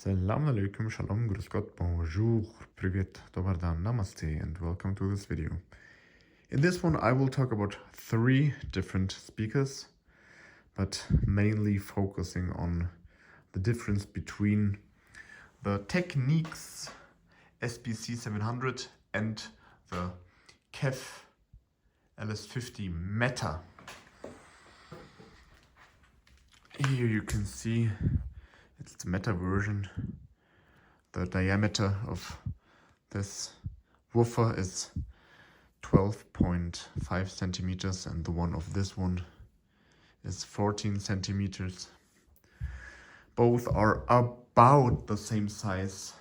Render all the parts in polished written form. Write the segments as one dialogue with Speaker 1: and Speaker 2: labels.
Speaker 1: Assalamu alaikum, shalom, grüß Gott, bonjour, privet, dobar dan, namaste, and welcome to this video. In this one I will talk about 3 different speakers, but mainly focusing on the difference between the Technics SB-C700 and the LS50 Meta. Here you can see it's the Meta version. The diameter of this woofer is 12.5 centimeters and the one of this one is 14 centimeters. Both are about the same size.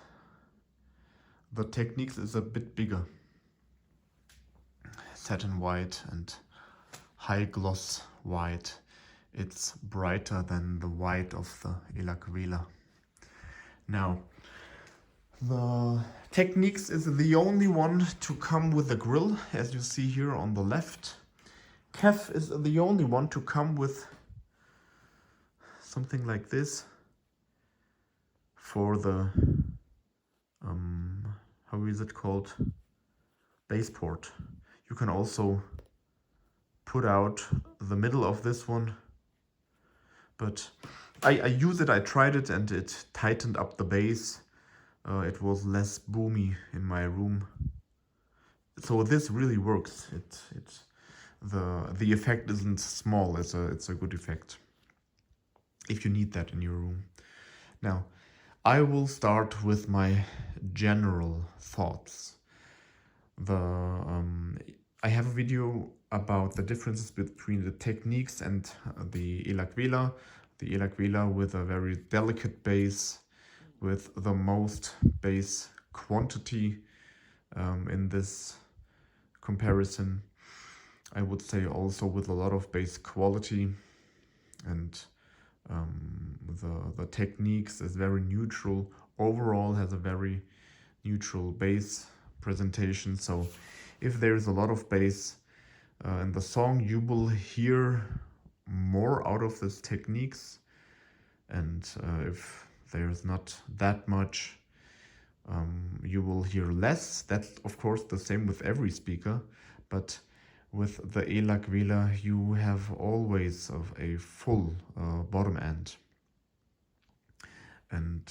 Speaker 1: The Technics is a bit bigger. Satin white and high gloss white. It's brighter than the white of the Elac Vela. Now, the Technics is the only one to come with a grill, as you see here on the left. is the only one to come with something like this for the, how is it called? Bass port. You can also put out the middle of this one, but I use it, I tried it and it tightened up the bass. It was less boomy in my room, so this really works. The effect isn't small. It's a good effect if you need that in your room. Now, I will start with my general thoughts. I have a video about the differences between the Technics and the Elac Vela. The Elac Vela with a very delicate bass, with the most bass quantity in this comparison. I would say also with a lot of bass quality, and the Technics is very neutral. Overall has a very neutral bass presentation, so if there is a lot of bass in the song, you will hear more out of this Technics, and if there's not that much, you will hear less. That's of course the same with every speaker, but with the Elac Vela you have always of a full bottom end, and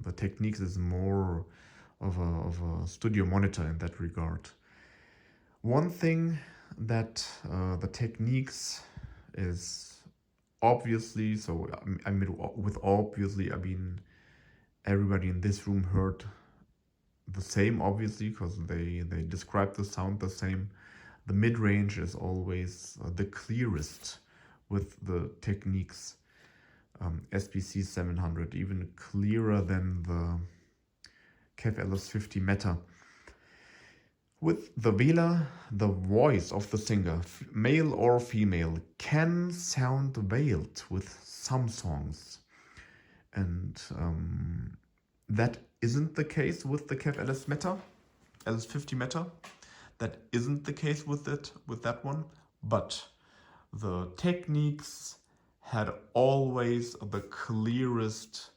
Speaker 1: the Technics is more of a studio monitor in that regard. One thing that the Technics is obviously, so I mean with obviously I mean everybody in this room heard the same, obviously, because they describe the sound the same. The mid-range is always the clearest with the Technics SB-C700, even clearer than the LS50 Meta. With the Vela, the voice of the singer, male or female, can sound veiled with some songs, and that isn't the case with the LS50 Meta. That isn't the case with that one, but the Technics had always the clearest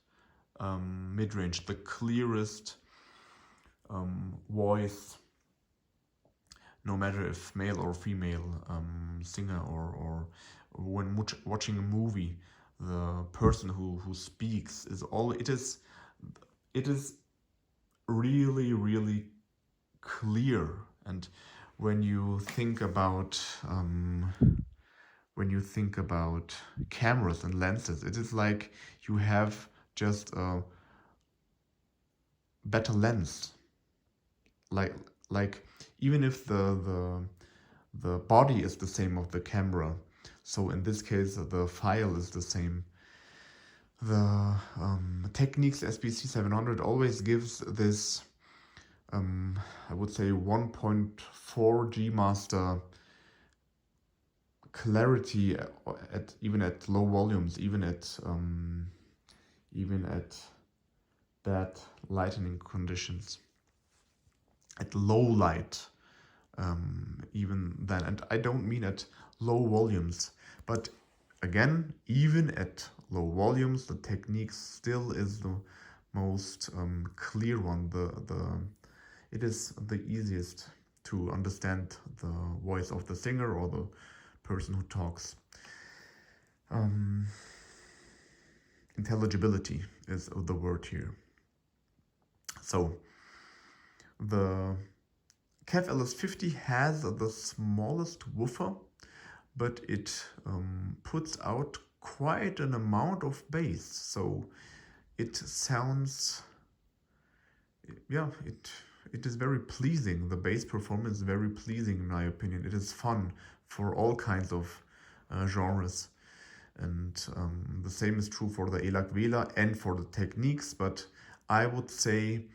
Speaker 1: mid-range, the clearest voice, no matter if male or female singer, or when watching a movie, the person who speaks is it is really clear. And when you think about cameras and lenses, it is like you have just a better lens. Like even if the body is the same of the camera, so in this case the file is the same. The Technics SB-C700 always gives this I would say 1.4 G master clarity even at low volumes, even at bad lighting conditions, at low light, even then. And I don't mean at low volumes, but again, even at low volumes, the Technics still is the clear one. It is the easiest to understand the voice of the singer or the person who talks. Intelligibility is the word here. So the KEF LS50 has the smallest woofer, but it puts out quite an amount of bass. So it sounds, yeah, it is very pleasing. The bass performance is very pleasing in my opinion. It is fun for all kinds of genres. And the same is true for the Elac Vela and for the Technics, but I would say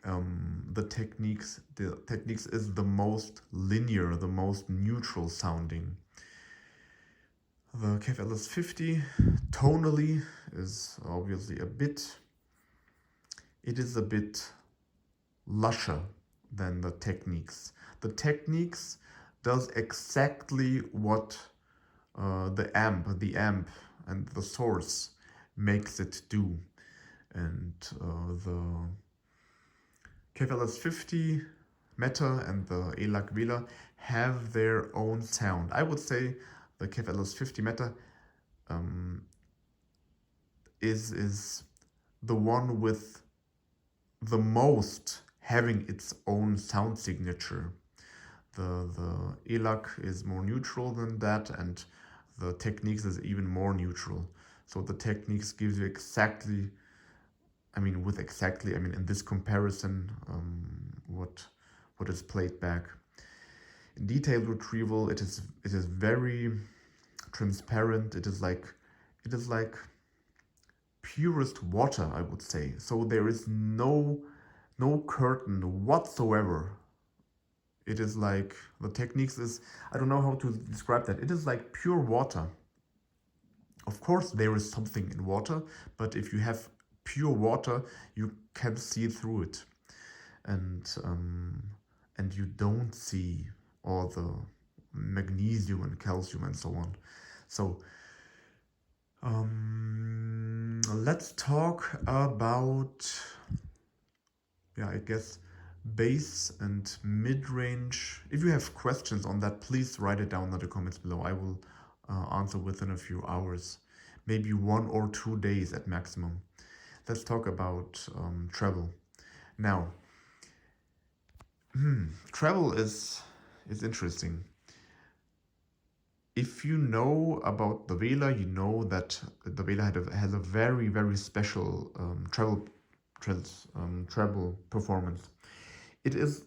Speaker 1: the Technics is the most linear, the most neutral sounding. The KEF LS50 tonally is obviously a bit lusher than the Technics. The Technics does exactly what the amp and the source makes it do. And the KEF LS50 Meta and the Elac Vela have their own sound. I would say the KEF LS50 Meta is the one with the most having its own sound signature. The Elac is more neutral than that, and the Technics is even more neutral. So the Technics gives you exactly, in this comparison, what is played back. In detailed retrieval, it is very transparent. It is like purest water, I would say. So there is no curtain whatsoever. It is like, the Techniques is, I don't know how to describe that. It is like pure water. Of course there is something in water, but if you have pure water, you can see through it. And you don't see all the magnesium and calcium and so on. So let's talk about, I guess, bass and mid-range. If you have questions on that, please write it down in the comments below. I will answer within a few hours, maybe 1 or 2 days at maximum. Let's talk about treble. Now, treble is interesting. If you know about the Vela, you know that the Vela has a very, very special treble performance. It is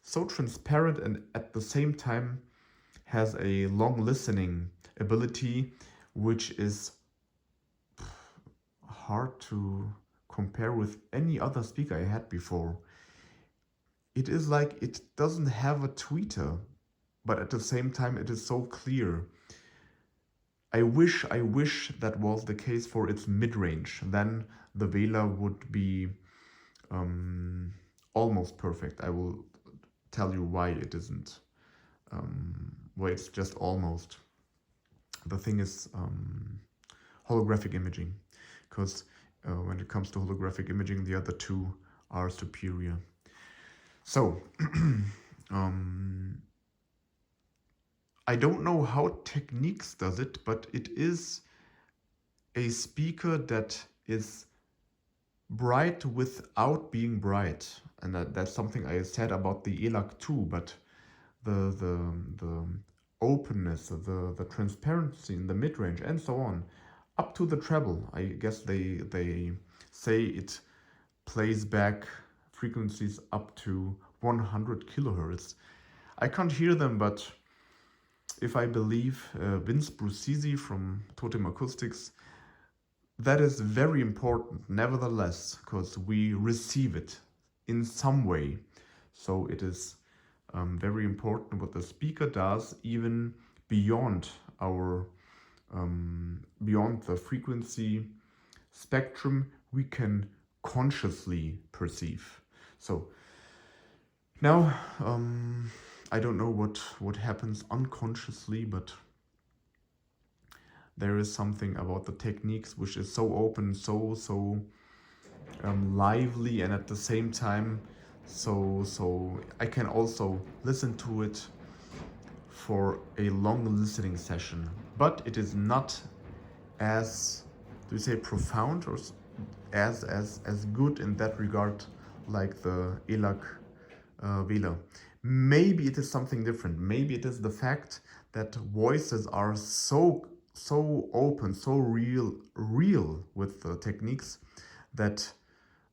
Speaker 1: so transparent and at the same time has a long listening ability, which is hard to compare with any other speaker I had before. It is like it doesn't have a tweeter, but at the same time it is so clear. I wish that was the case for its mid-range. Then the Vela would be almost perfect. I will tell you why it isn't. Why it's just almost. The thing is holographic imaging, because when it comes to holographic imaging, the other two are superior. So I don't know how Technics does it, but it is a speaker that is bright without being bright. And that's something I said about the Elac too, but the openness, the transparency in the mid-range and so on, up to the treble. I guess they say it plays back frequencies up to 100 kilohertz. I can't hear them, but if I believe Vince Brucisi from Totem Acoustics, that is very important nevertheless, because we receive it in some way. So it is very important what the speaker does, even beyond our beyond the frequency spectrum we can consciously perceive. So now I don't know what happens unconsciously, but there is something about the Techniques which is so open, so lively, and at the same time, so I can also listen to it for a long listening session. But it is not as, do you say, profound, or as good in that regard like the Elac Vela. Maybe it is something different. Maybe it is the fact that voices are so open, so real with the techniques, that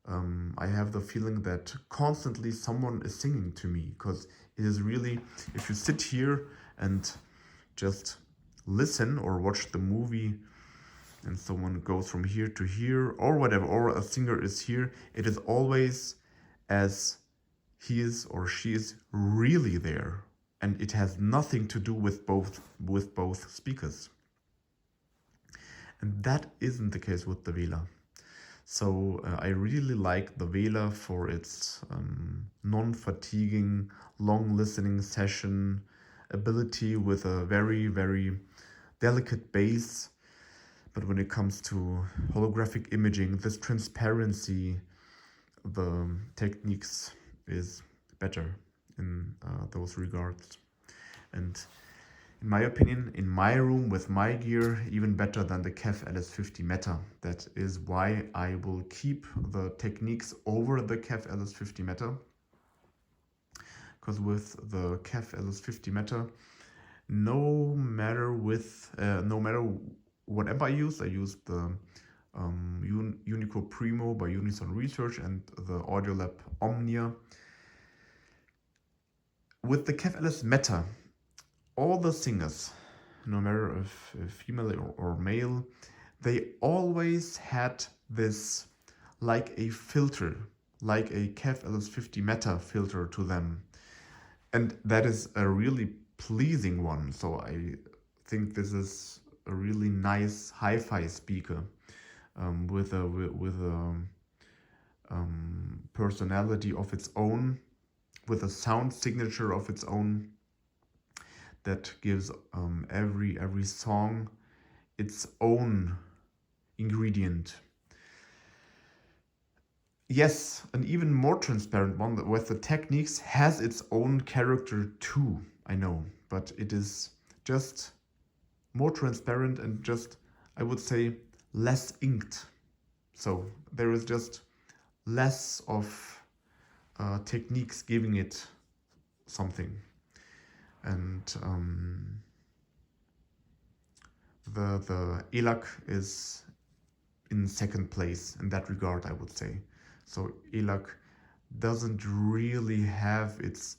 Speaker 1: I have the feeling that constantly someone is singing to me, because it is really, if you sit here and just listen or watch the movie and someone goes from here to here or whatever, or a singer is here, it is always as he is or she is really there, and it has nothing to do with both speakers. And that isn't the case with the Vela. So I really like the Vela for its non-fatiguing, long listening session ability with a very delicate bass. But when it comes to holographic imaging, this transparency, the Technics is better in those regards. And in my opinion, in my room with my gear, even better than the KEF LS50 Meta. That is why I will keep the Technics over the KEF LS50 Meta. Because with the KEF LS50 Meta, no matter whatever I use the Unico Primo by Unison Research and the Audiolab Omnia. With the KEF LS Meta, all the singers, no matter if female or male, they always had this like a filter, like a KEF LS50 Meta filter to them. And that is a really pleasing one. So I think this is a really nice hi-fi speaker with a personality of its own, with a sound signature of its own, that gives every song its own ingredient. Yes, an even more transparent one with the Technics has its own character too, I know, but it is just more transparent and just, I would say, less inked. So there is just less of Techniques giving it something. And the Elac is in second place in that regard, I would say. So Elac doesn't really have its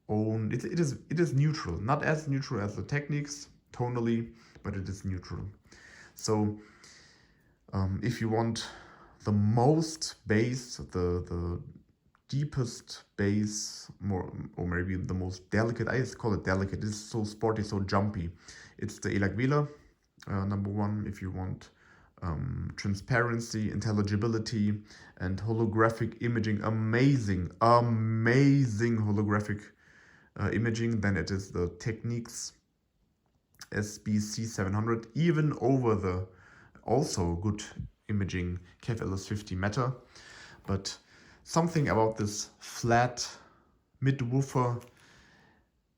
Speaker 1: own, it is neutral, not as neutral as the Technics tonally, but it is neutral. So if you want the most bass, the deepest bass, more, or maybe the most delicate, I just call it delicate, it's so sporty, so jumpy, it's the Elac Vela, number one. If you want transparency, intelligibility, and holographic imaging, amazing holographic imaging, then it is the Technics SB-C700, even over the also good imaging KEF LS50 Meta. But something about this flat mid-woofer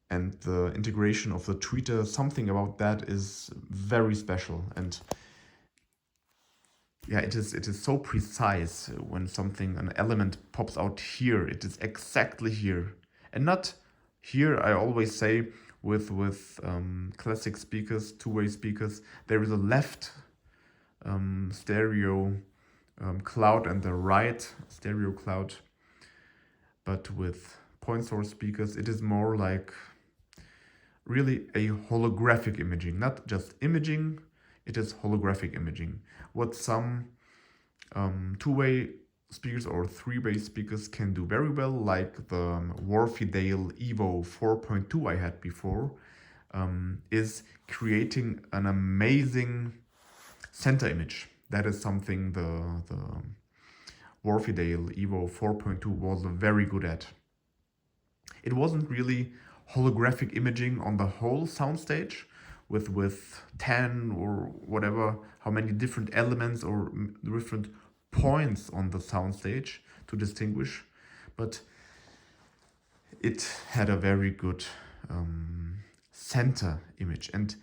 Speaker 1: and the integration of the tweeter, something about that is very special. And yeah, it is so precise when something, an element pops out here, it is exactly here. And not here, I always say, with classic speakers, two-way speakers, there is a left stereo cloud and the right stereo cloud. But with point source speakers, it is more like really a holographic imaging, not just imaging, it is holographic imaging. What some two-way speakers or three-way speakers can do very well, like the Warfidale Evo 4.2 I had before, is creating an amazing center image. That is something the Warfidale Evo 4.2 was very good at. It wasn't really holographic imaging on the whole soundstage with 10 or whatever, how many different elements or different points on the soundstage to distinguish, but it had a very good center image. And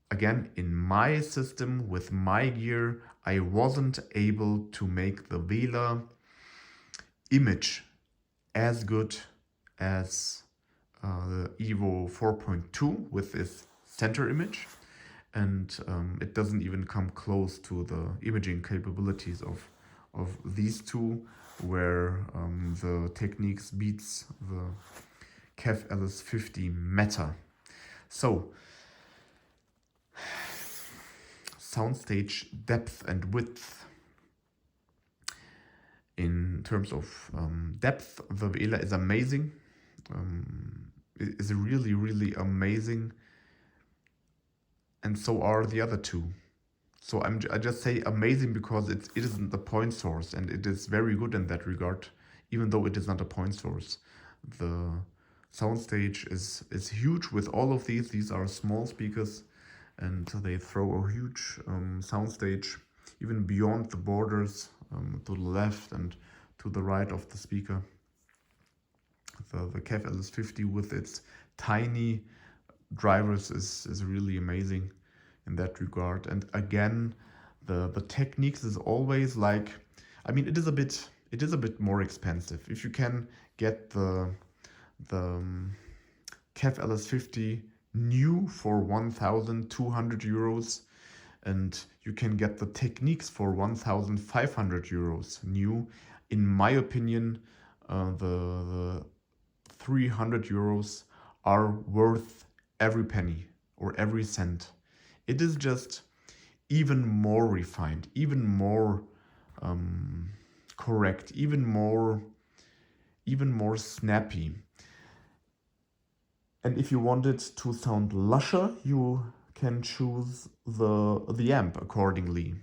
Speaker 1: again, in my system with my gear, I wasn't able to make the Vela image as good as the Evo 4.2 with its center image, and it doesn't even come close to the imaging capabilities of these two, where the Technics beats the KEF LS50 Meta. So soundstage depth and width. In terms of depth, the Vela is amazing. It is really, really amazing. And so are the other two. So I just say amazing because it isn't the point source, and it is very good in that regard, even though it is not a point source. The soundstage is huge with all of these. These are small speakers, and they throw a huge soundstage even beyond the borders, to the left and to the right of the speaker. The KEF LS50 with its tiny drivers is really amazing in that regard. And again, the Technics is always like, I mean, it is a bit more expensive. If you can get the KEF LS50 new for 1,200 euros, and you can get the Technics for 1,500 euros new. In my opinion, the 300 euros are worth every penny or every cent. It is just even more refined, even more correct, even more snappy. And if you want it to sound lusher, you can choose the amp accordingly.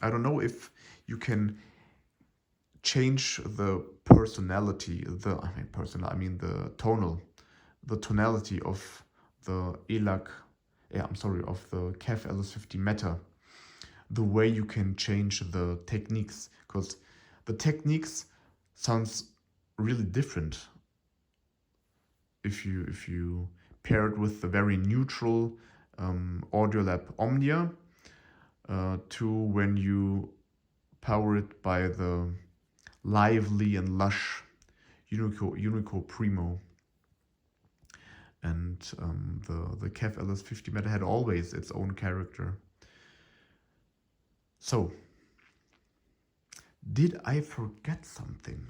Speaker 1: I don't know if you can change the personality, the tonality of the Elac, of the KEF LS50 Meta, the way you can change the Techniques, because the Techniques sounds really different if you pair it with the very neutral Audiolab Omnia, to when you power it by the lively and lush Unico Primo. And the KEF LS50 Meta had always its own character. So, did I forget something?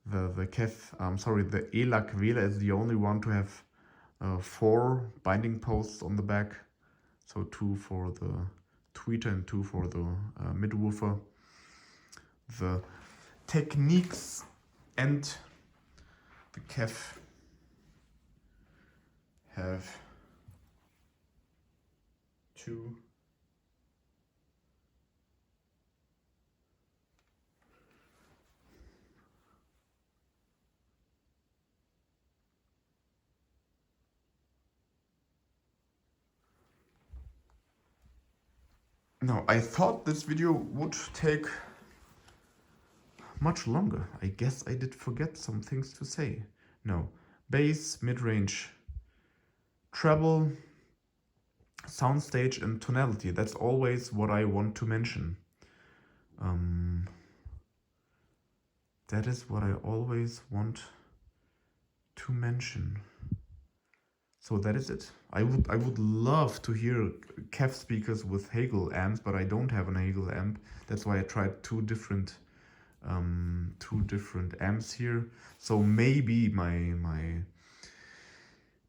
Speaker 1: The Elac Vela is the only one to have 4 binding posts on the back. So 2 for the tweeter and 2 for the midwoofer. The Techniques and the KEF have 2 Now, I thought this video would take much longer. I guess I did forget some things to say. No, bass, mid-range, treble, soundstage, and tonality. That's always what I want to mention. That is what I always want to mention. So that is it. I would love to hear KEF speakers with Hagel amps, but I don't have an Hagel amp. That's why I tried two different amps here. So maybe my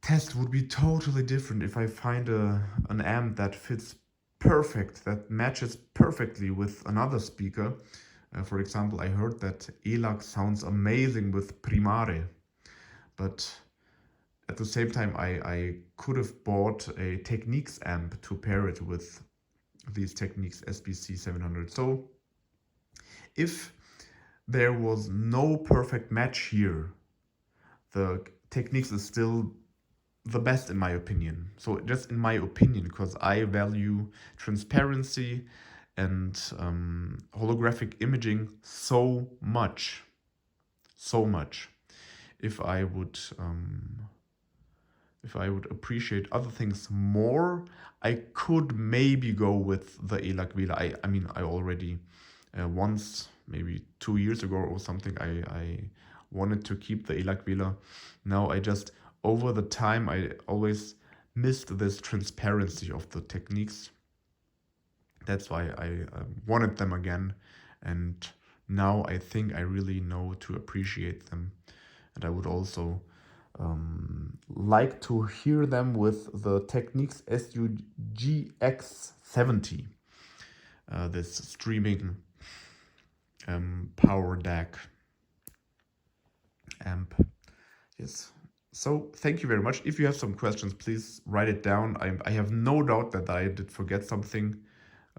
Speaker 1: test would be totally different if I find an amp that fits perfect, that matches perfectly with another speaker. For example, I heard that Elac sounds amazing with Primare, but at the same time, I could have bought a Technics amp to pair it with these Technics SB-C700. So if there was no perfect match here, the Technics is still the best in my opinion. So just in my opinion, because I value transparency and holographic imaging so much. So much. If I would appreciate other things more, I could maybe go with the Elac Vela. I mean, I already once, maybe 2 years ago or something, I wanted to keep the Elac Vela. Now I just, over the time, I always missed this transparency of the Technics. That's why I wanted them again. And now I think I really know to appreciate them. And I would also like to hear them with the Technics SUGX70, this streaming power DAC amp. Yes. So thank you very much. If you have some questions, please write it down. I have no doubt that I did forget something.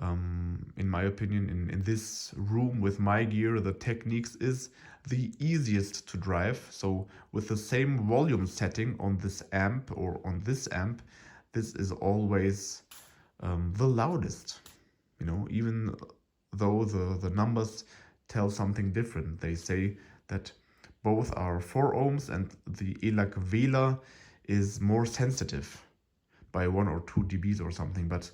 Speaker 1: In my opinion, in this room with my gear, the Technics is the easiest to drive. So with the same volume setting on this amp or on this amp, this is always the loudest. You know, even though the numbers tell something different. They say that both are 4 ohms and the Elac Vela is more sensitive by 1 or 2 dBs or something, but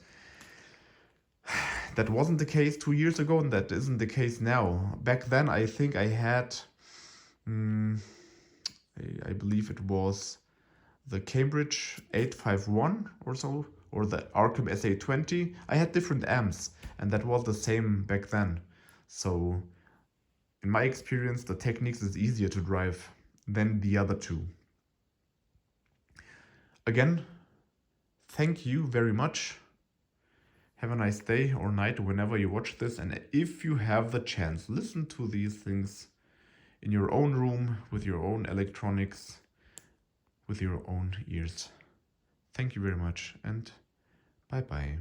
Speaker 1: that wasn't the case 2 years ago, and that isn't the case now. Back then, I think I had, I believe it was the Cambridge 851 or so, or the Arkham SA20. I had different amps, and that was the same back then. So, in my experience, the Technics is easier to drive than the other two. Again, thank you very much. Have a nice day or night whenever you watch this, and if you have the chance, listen to these things in your own room, with your own electronics, with your own ears. Thank you very much, and bye-bye.